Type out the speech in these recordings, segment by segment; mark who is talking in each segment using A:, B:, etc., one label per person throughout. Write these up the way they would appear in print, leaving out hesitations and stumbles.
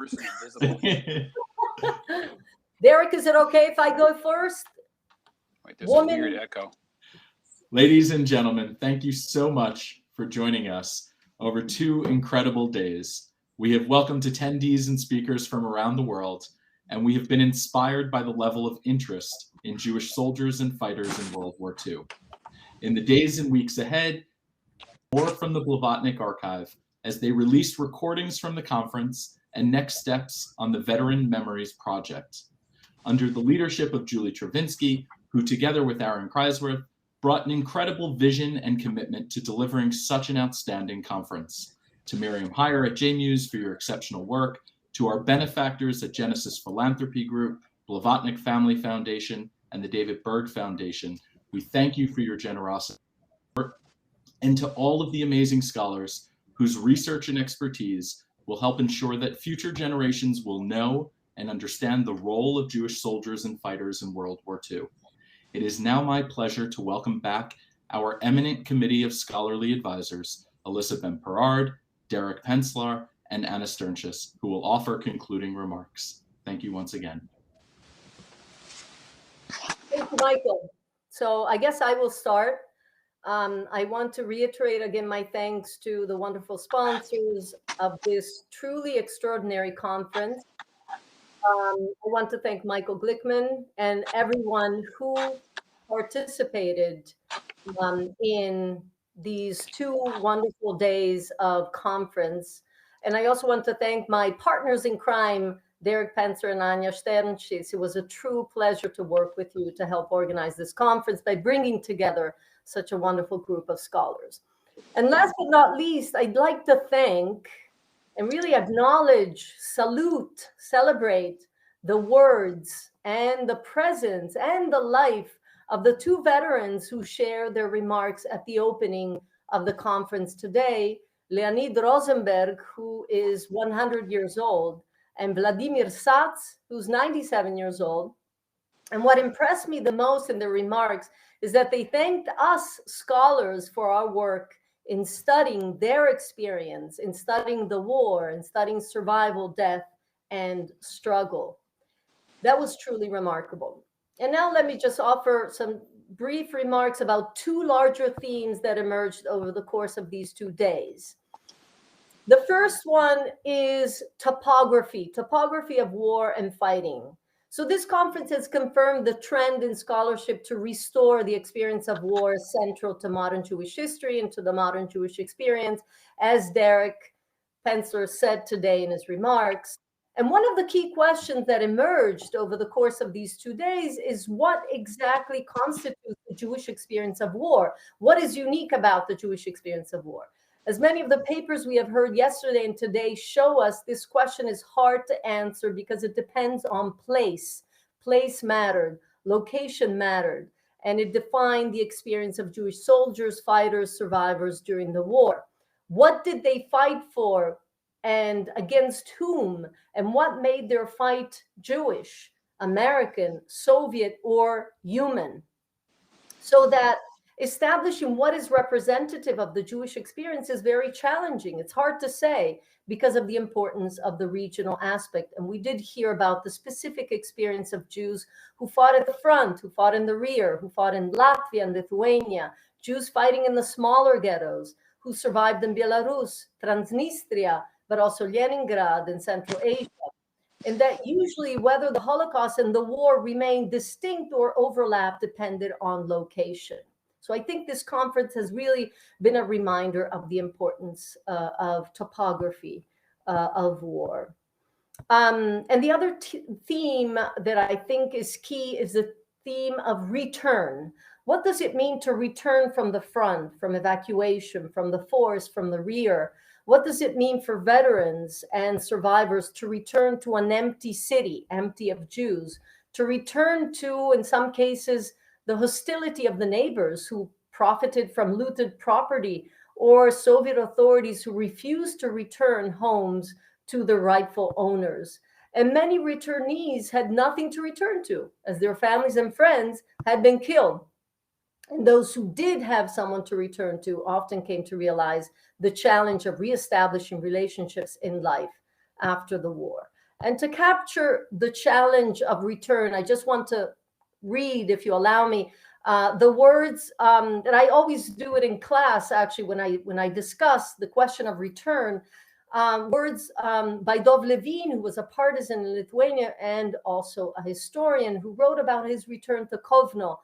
A: Invisible.
B: Derek, is it okay if I go first?
A: Wait, there's a weird echo.
C: Ladies and gentlemen, thank you so much for joining us over 2 incredible days. We have welcomed attendees and speakers from around the world, and we have been inspired by the level of interest in Jewish soldiers and fighters in World War II. In the days and weeks ahead, more from the Blavatnik archive as they release recordings from the conference and next steps on the Veteran Memories Project. Under the leadership of Julie Travinsky, who together with Aaron Kreisworth, brought an incredible vision and commitment to delivering such an outstanding conference. To Miriam Heyer at jMUSE for your exceptional work, to our benefactors at Genesis Philanthropy Group, Blavatnik Family Foundation, and the David Berg Foundation, we thank you for your generosity. And to all of the amazing scholars whose research and expertise will help ensure that future generations will know and understand the role of Jewish soldiers and fighters in World War II. It is now my pleasure to welcome back our eminent committee of scholarly advisors, Elissa Bemporad, Derek Penslar, and Anna Shternshis, who will offer concluding remarks. Thank you once again.
B: Thank you, Michael. So I guess I will start. I want to reiterate again my thanks to the wonderful sponsors of this truly extraordinary conference. I want to thank Michael Glickman and everyone who participated in these 2 wonderful days of conference. And I also want to thank my partners in crime, Derek Penslar and Anya Shternshis. It was a true pleasure to work with you to help organize this conference by bringing together such a wonderful group of scholars. And last but not least, I'd like to thank and really acknowledge, salute, celebrate the words and the presence and the life of the 2 veterans who share their remarks at the opening of the conference today, Leonid Rosenberg, who is 100 years old, and Vladimir Satz, who's 97 years old. And what impressed me the most in their remarks is that they thanked us scholars for our work in studying their experience, in studying the war, in studying survival, death, and struggle. That was truly remarkable. And now let me just offer some brief remarks about 2 larger themes that emerged over the course of these 2 days. The first one is topography of war and fighting. So this conference has confirmed the trend in scholarship to restore the experience of war as central to modern Jewish history and to the modern Jewish experience, as Derek Penslar said today in his remarks. And one of the key questions that emerged over the course of these 2 days is what exactly constitutes the Jewish experience of war? What is unique about the Jewish experience of war? As many of the papers we have heard yesterday and today show us, this question is hard to answer because it depends on place. Place mattered, location mattered, and it defined the experience of Jewish soldiers, fighters, survivors during the war. What did they fight for and against whom? And what made their fight Jewish, American, Soviet, or human? So that establishing what is representative of the Jewish experience is very challenging. It's hard to say because of the importance of the regional aspect. And we did hear about the specific experience of Jews who fought at the front, who fought in the rear, who fought in Latvia and Lithuania, Jews fighting in the smaller ghettos, who survived in Belarus, Transnistria, but also Leningrad and Central Asia. And that usually whether the Holocaust and the war remain distinct or overlap depended on location. So I think this conference has really been a reminder of the importance of topography of war. And the other theme that I think is key is the theme of return. What does it mean to return from the front, from evacuation, from the force, from the rear? What does it mean for veterans and survivors to return to an empty city, empty of Jews, to return to, in some cases, the hostility of the neighbors who profited from looted property, or Soviet authorities who refused to return homes to the rightful owners? And many returnees had nothing to return to, as their families and friends had been killed. And those who did have someone to return to often came to realize the challenge of reestablishing relationships in life after the war. And to capture the challenge of return, I just want to read, if you allow me, the words that I always do it in class, actually, when I discuss the question of return, words by Dov Levine, who was a partisan in Lithuania and also a historian, who wrote about his return to Kovno,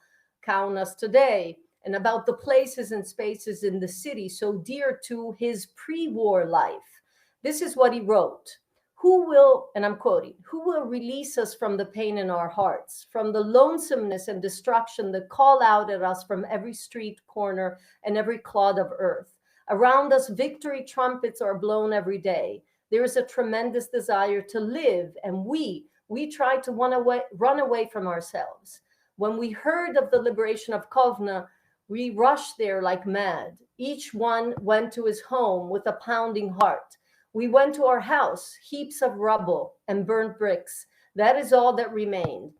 B: Kaunas today, and about the places and spaces in the city so dear to his pre-war life. This is what he wrote. Who will, and I'm quoting, who will release us from the pain in our hearts, from the lonesomeness and destruction that call out at us from every street corner and every clod of earth? Around us, victory trumpets are blown every day. There is a tremendous desire to live, and we try to run away from ourselves. When we heard of the liberation of Kovna, we rushed there like mad. Each one went to his home with a pounding heart. We went to our house, heaps of rubble and burnt bricks. That is all that remained.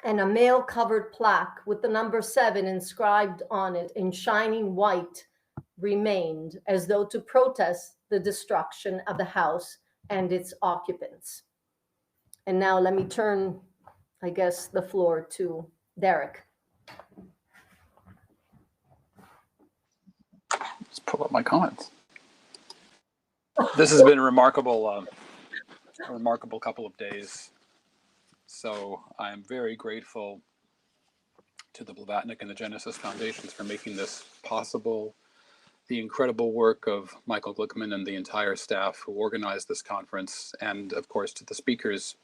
B: And a mail-covered plaque with the number 7 inscribed on it in shining white remained, as though to protest the destruction of the house and its occupants. And now let me turn, I guess, the floor to Derek.
A: Let's pull up my comments. This has been a remarkable couple of days. So I'm very grateful to the Blavatnik and the Genesis Foundations for making this possible. The incredible work of Michael Glickman and the entire staff who organized this conference, and of course to the speakers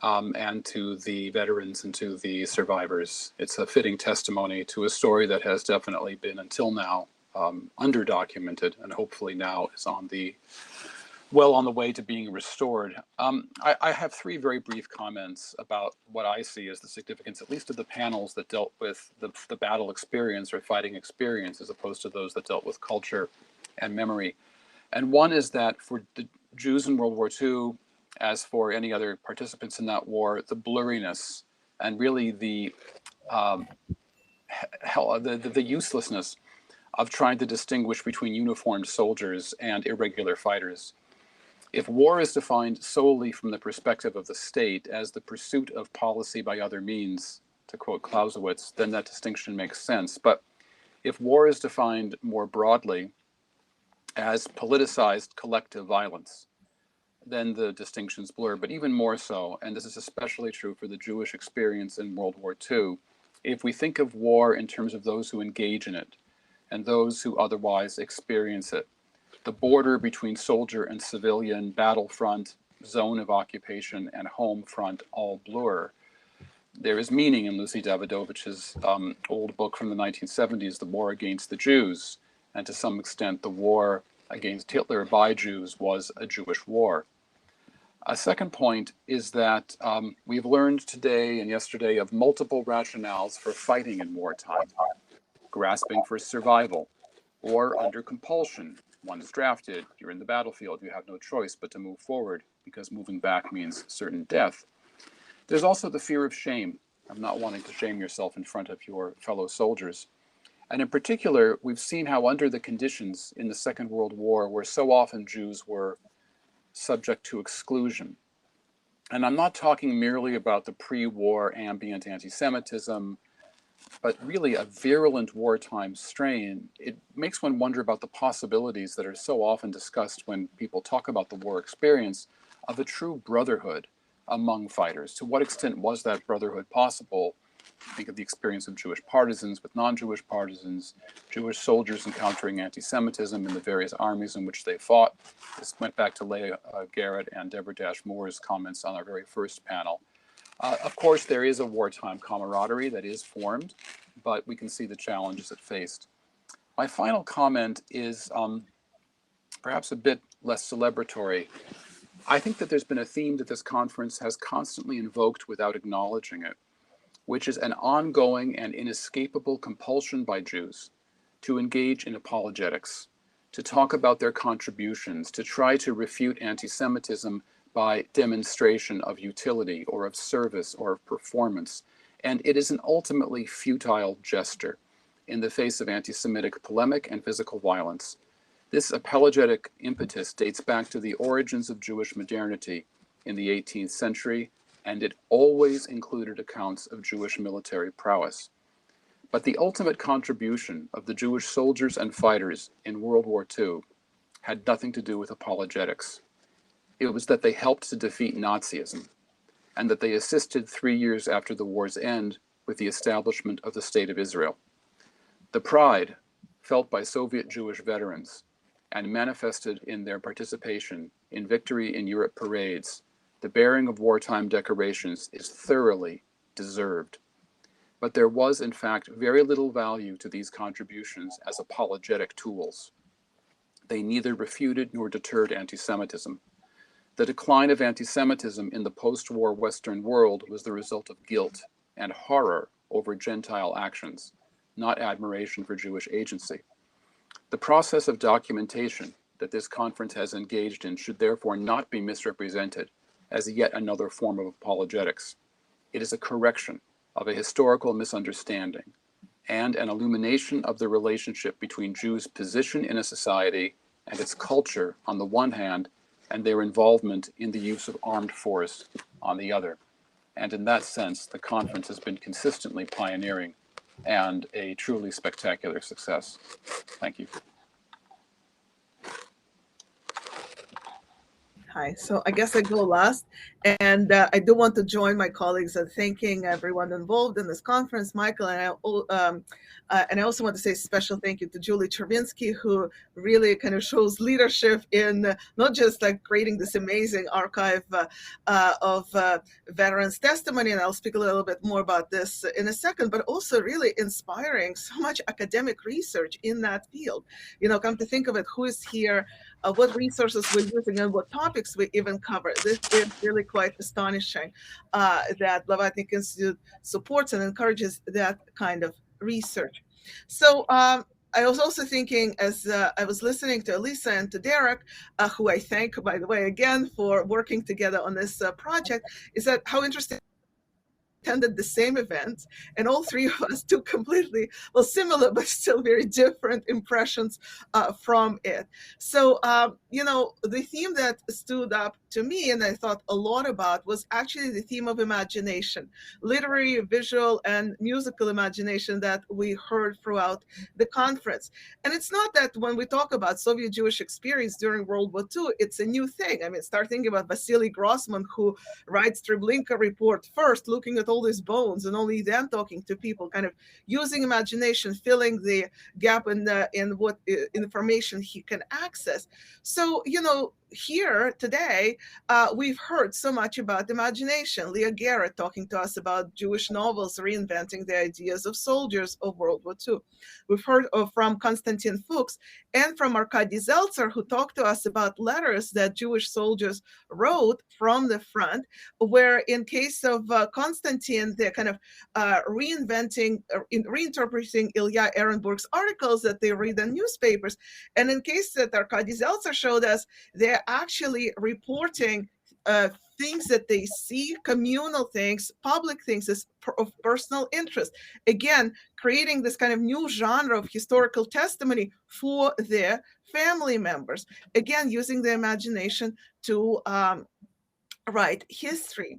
A: and to the veterans and to the survivors. It's a fitting testimony to a story that has definitely been, until now, underdocumented, and hopefully now is well on the way to being restored. I have 3 very brief comments about what I see as the significance, at least of the panels that dealt with the battle experience or fighting experience, as opposed to those that dealt with culture and memory. And one is that for the Jews in World War II, as for any other participants in that war, the blurriness and really the uselessness of trying to distinguish between uniformed soldiers and irregular fighters. If war is defined solely from the perspective of the state as the pursuit of policy by other means, to quote Clausewitz, then that distinction makes sense. But if war is defined more broadly as politicized collective violence, then the distinctions blur. But even more so, and this is especially true for the Jewish experience in World War II, if we think of war in terms of those who engage in it and those who otherwise experience it, the border between soldier and civilian, battlefront, zone of occupation, and home front all blur. There is meaning in Lucy Davidovich's old book from the 1970s, The War Against the Jews, and to some extent the war against Hitler by Jews was a Jewish war. A second point is that we've learned today and yesterday of multiple rationales for fighting in wartime: grasping for survival, or under compulsion. One's drafted, you're in the battlefield, you have no choice but to move forward because moving back means certain death. There's also the fear of shame, of not wanting to shame yourself in front of your fellow soldiers. And in particular, we've seen how under the conditions in the Second World War, where so often Jews were subject to exclusion. And I'm not talking merely about the pre-war ambient anti-Semitism, but really a virulent wartime strain. It makes one wonder about the possibilities that are so often discussed when people talk about the war experience of a true brotherhood among fighters. To what extent was that brotherhood possible? Think of the experience of Jewish partisans with non-Jewish partisans, Jewish soldiers encountering anti-Semitism in the various armies in which they fought. This went back to Leah Garrett and Deborah Dash Moore's comments on our very first panel. Of course, there is a wartime camaraderie that is formed, but we can see the challenges it faced. My final comment is perhaps a bit less celebratory. I think that there's been a theme that this conference has constantly invoked without acknowledging it, which is an ongoing and inescapable compulsion by Jews to engage in apologetics, to talk about their contributions, to try to refute anti-Semitism by demonstration of utility or of service or of performance. And it is an ultimately futile gesture in the face of anti-Semitic polemic and physical violence. This apologetic impetus dates back to the origins of Jewish modernity in the 18th century, and it always included accounts of Jewish military prowess. But the ultimate contribution of the Jewish soldiers and fighters in World War II had nothing to do with apologetics. It was that they helped to defeat Nazism, and that they assisted 3 years after the war's end with the establishment of the State of Israel. The pride felt by Soviet Jewish veterans and manifested in their participation in Victory in Europe parades, the bearing of wartime decorations, is thoroughly deserved. But there was, in fact, very little value to these contributions as apologetic tools. They neither refuted nor deterred anti-Semitism. The decline of anti-Semitism in the post-war Western world was the result of guilt and horror over Gentile actions, not admiration for Jewish agency. The process of documentation that this conference has engaged in should therefore not be misrepresented as yet another form of apologetics. It is a correction of a historical misunderstanding and an illumination of the relationship between Jews' position in a society and its culture on the one hand, and their involvement in the use of armed force on the other. And in that sense, the conference has been consistently pioneering and a truly spectacular success. Thank you.
D: Hi, so I guess I go last, and I do want to join my colleagues in thanking everyone involved in this conference, Michael, and I also want to say a special thank you to Julie Chervinsky, who really kind of shows leadership in not just like creating this amazing archive of veterans' testimony, and I'll speak a little bit more about this in a second, but also really inspiring so much academic research in that field. You know, come to think of it, who is here, what resources we're using, and what topics we even cover. This is really quite astonishing that Blavatnik Institute supports and encourages that kind of research. So I was also thinking, as I was listening to Elissa and to Derek, who I thank, by the way, again, for working together on this project, is that how interesting attended the same event, and all three of us took completely, well, similar but still very different impressions from it. So, you know, the theme that stood up to me and I thought a lot about was actually the theme of imagination, literary, visual, and musical imagination that we heard throughout the conference. And it's not that when we talk about Soviet Jewish experience during World War II, it's a new thing. I mean, start thinking about Vasily Grossman, who writes Treblinka Report first, looking at all these bones and only then talking to people, kind of using imagination, filling the gap in what information he can access. So, you know, here today, we've heard so much about imagination. Leah Garrett talking to us about Jewish novels reinventing the ideas of soldiers of World War II. We've heard from Konstantin Fuchs and from Arkady Zeltser, who talked to us about letters that Jewish soldiers wrote from the front, where in case of Konstantin, they're kind of reinterpreting Ilya Ehrenburg's articles that they read in newspapers. And in case that Arkady Zeltser showed us, they're actually reporting things that they see, communal things, public things of personal interest. Again, creating this kind of new genre of historical testimony for their family members. Again, using the imagination to write history.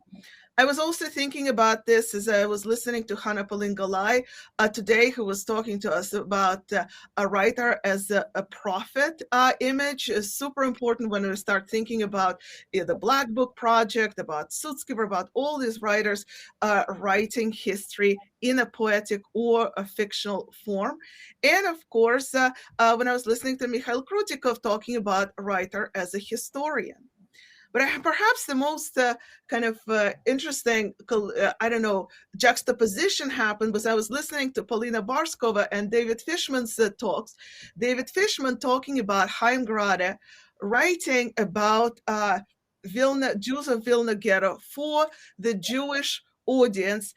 D: I was also thinking about this as I was listening to Hannah Pauline-Galai today, who was talking to us about a writer as a prophet image is super important when we start thinking about the Black Book Project, about Sutskever, about all these writers writing history in a poetic or a fictional form. And of course, when I was listening to Mikhail Krutikov talking about a writer as a historian. But perhaps the most kind of interesting, I don't know, juxtaposition happened was I was listening to Polina Barskova and David Fishman's talks. David Fishman talking about Chaim Grade, writing about Vilna, Jews of Vilna Ghetto for the Jewish audience,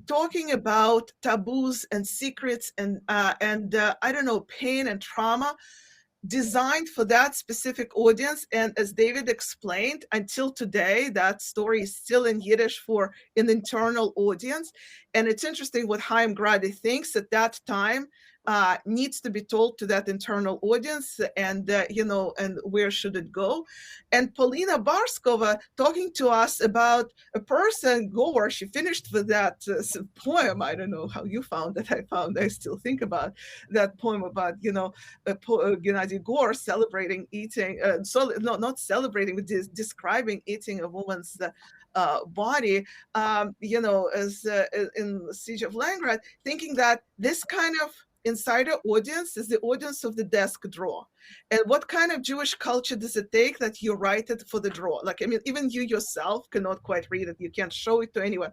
D: talking about taboos and secrets and I don't know, pain and trauma, designed for that specific audience. And as David explained, until today, that story is still in Yiddish for an internal audience. And it's interesting what Chaim Grade thinks at that time. needs to be told to that internal audience, and and where should it go? And Polina Barskova talking to us about a person, Gore. She finished with that poem. I don't know how you found it. I still think about that poem about Gennady Gore celebrating eating. Not celebrating, but describing eating a woman's body. As in the Siege of Leningrad, thinking that this kind of insider audience is the audience of the desk drawer. And what kind of Jewish culture does it take that you write it for the drawer? Like, I mean, even you yourself cannot quite read it. You can't show it to anyone.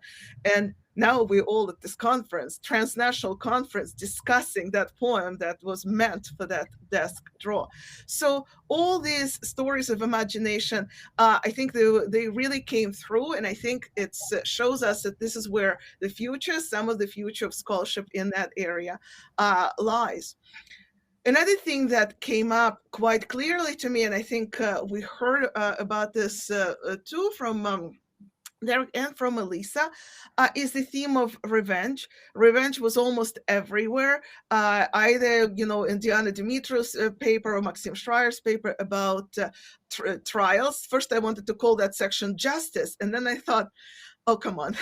D: And now we're all at this conference, transnational conference, discussing that poem that was meant for that desk drawer. So all these stories of imagination, I think they really came through. And I think it shows us that this is where the future, some of the future of scholarship in that area lies. Another thing that came up quite clearly to me, and I think we heard about this too from Derek and from Elissa, is the theme of revenge. Revenge was almost everywhere, either in Diana Dimitriou's paper or Maxim Schreier's paper about trials. First, I wanted to call that section justice, and then I thought, oh, come on,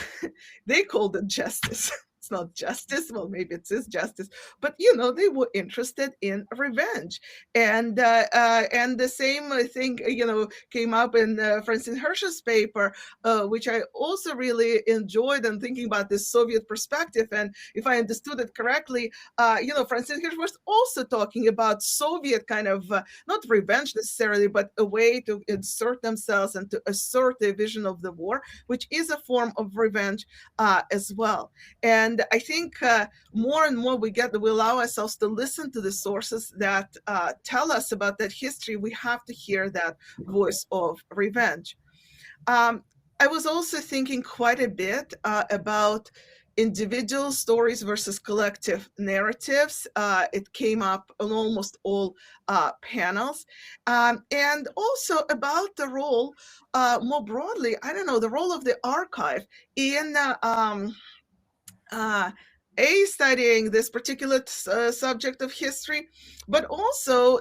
D: they called it justice. It's not justice. Well, maybe it is justice, but they were interested in revenge, and the same thing came up in Francine Hirsch's paper, which I also really enjoyed. And thinking about this Soviet perspective, and if I understood it correctly, Francine Hirsch was also talking about Soviet kind of not revenge necessarily, but a way to insert themselves and to assert their vision of the war, which is a form of revenge as well. And I think more and more we allow ourselves to listen to the sources that tell us about that history. We have to hear that voice of revenge. I was also thinking quite a bit about individual stories versus collective narratives. It came up on almost all panels. And also about the role, more broadly, the role of the archive in studying this particular subject of history, but also,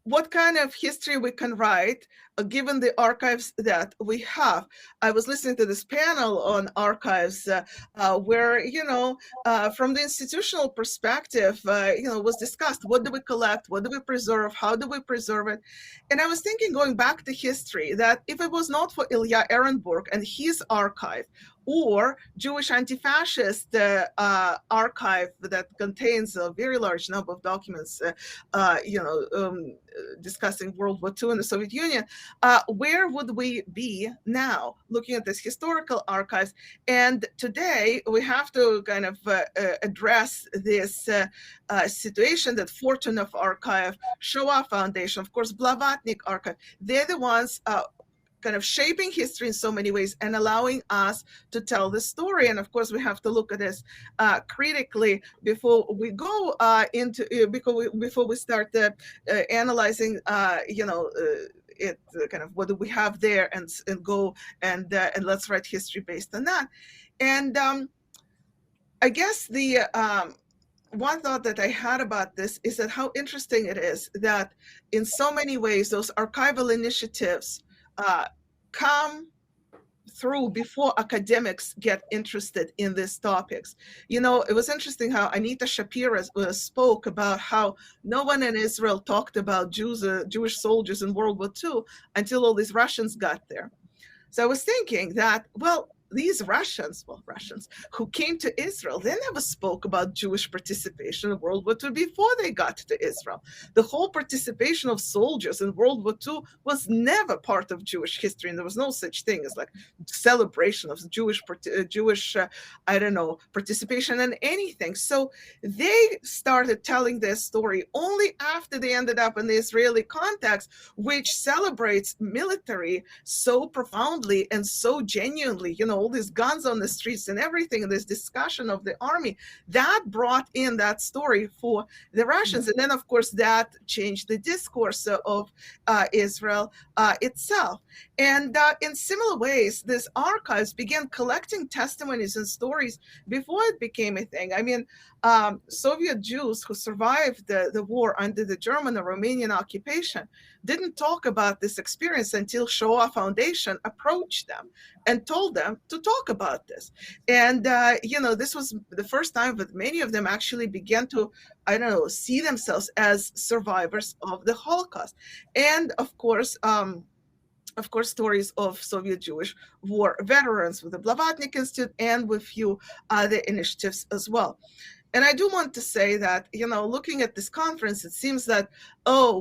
D: what kind of history we can write given the archives that we have. I was listening to this panel on archives where, from the institutional perspective, was discussed, what do we collect, what do we preserve, how do we preserve it? And I was thinking, going back to history, that if it was not for Ilya Ehrenburg and his archive, or Jewish anti-fascist archive that contains a very large number of documents, discussing World War II and the Soviet Union, where would we be now looking at this historical archives? And today we have to kind of address this situation that Fortunov Archive, Shoah Foundation, of course, Blavatnik Archive, they're the ones kind of shaping history in so many ways and allowing us to tell the story. And of course, we have to look at this critically before we go before we start analyzing, it kind of what do we have there, and go and let's write history based on that. And I guess the one thought that I had about this is that how interesting it is that in so many ways those archival initiatives come through before academics get interested in these topics. It was interesting how Anita Shapira spoke about how no one in Israel talked about Jewish soldiers in World War II until all these Russians got there. So I was thinking that, well, these Russians who came to Israel, they never spoke about Jewish participation in World War II before they got to Israel. The whole participation of soldiers in World War II was never part of Jewish history, and there was no such thing as like celebration of Jewish participation in anything. So they started telling their story only after they ended up in the Israeli context, which celebrates military so profoundly and so genuinely. all these guns on the streets and everything, and this discussion of the army, that brought in that story for the Russians. And then, of course, that changed the discourse of Israel itself. And in similar ways, these archives began collecting testimonies and stories before it became a thing. I mean, Soviet Jews who survived the war under the German or Romanian occupation didn't talk about this experience until Shoah Foundation approached them and told them to talk about this. And, this was the first time that many of them actually began to, see themselves as survivors of the Holocaust. And of course, stories of Soviet Jewish war veterans with the Blavatnik Institute and with few other initiatives as well. And I do want to say that, looking at this conference, it seems that,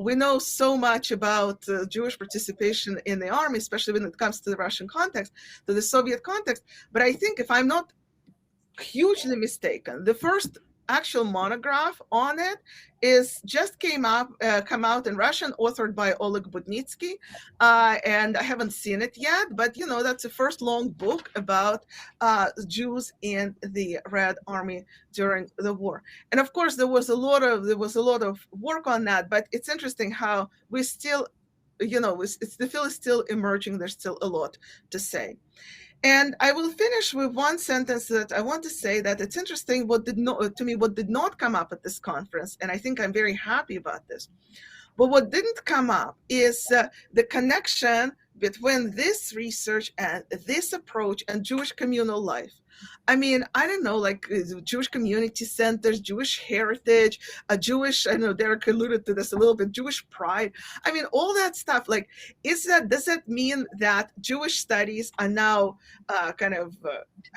D: we know so much about Jewish participation in the army, especially when it comes to the Russian context, to the Soviet context. But I think, if I'm not hugely mistaken, the first actual monograph on it just come out in Russian, authored by Oleg Budnitsky, and I haven't seen it yet, but that's the first long book about Jews in the Red Army during the war. And of course, there was a lot of work on that, but it's interesting how we still, the field is still emerging. There's still a lot to say. And I will finish with one sentence that I want to say, that it's interesting what did not come up at this conference, and I think I'm very happy about this. But what didn't come up is the connection between this research and this approach and Jewish communal life. I mean, I don't know, like Jewish community centers, Jewish heritage, Jewish, I know Derek alluded to this a little bit, Jewish pride. I mean, all that stuff, like, does that mean that Jewish studies are now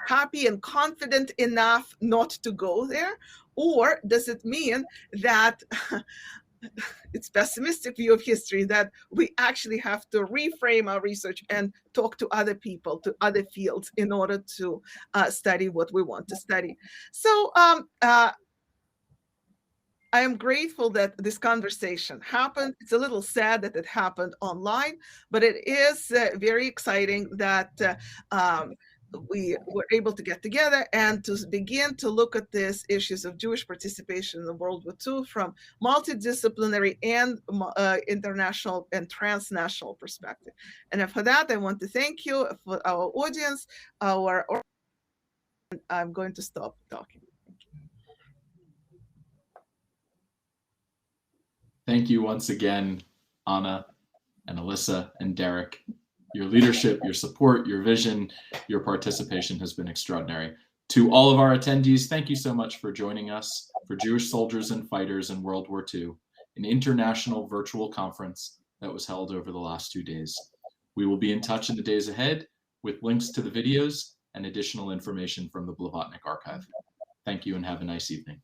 D: happy and confident enough not to go there? Or does it mean that it's pessimistic view of history, that we actually have to reframe our research and talk to other people, to other fields, in order to study what we want to study? So I am grateful that this conversation happened. It's a little sad that it happened online, but it is very exciting that we were able to get together and to begin to look at these issues of Jewish participation in the World War II from multidisciplinary and international and transnational perspective. And for that, I want to thank you for our audience. I'm going to stop talking.
C: Thank you once again, Anna and Elissa and Derek. Your leadership, your support, your vision, your participation has been extraordinary. To all of our attendees, thank you so much for joining us for Jewish Soldiers and Fighters in World War II, an international virtual conference that was held over the last 2 days. We will be in touch in the days ahead with links to the videos and additional information from the Blavatnik archive. Thank you and have a nice evening.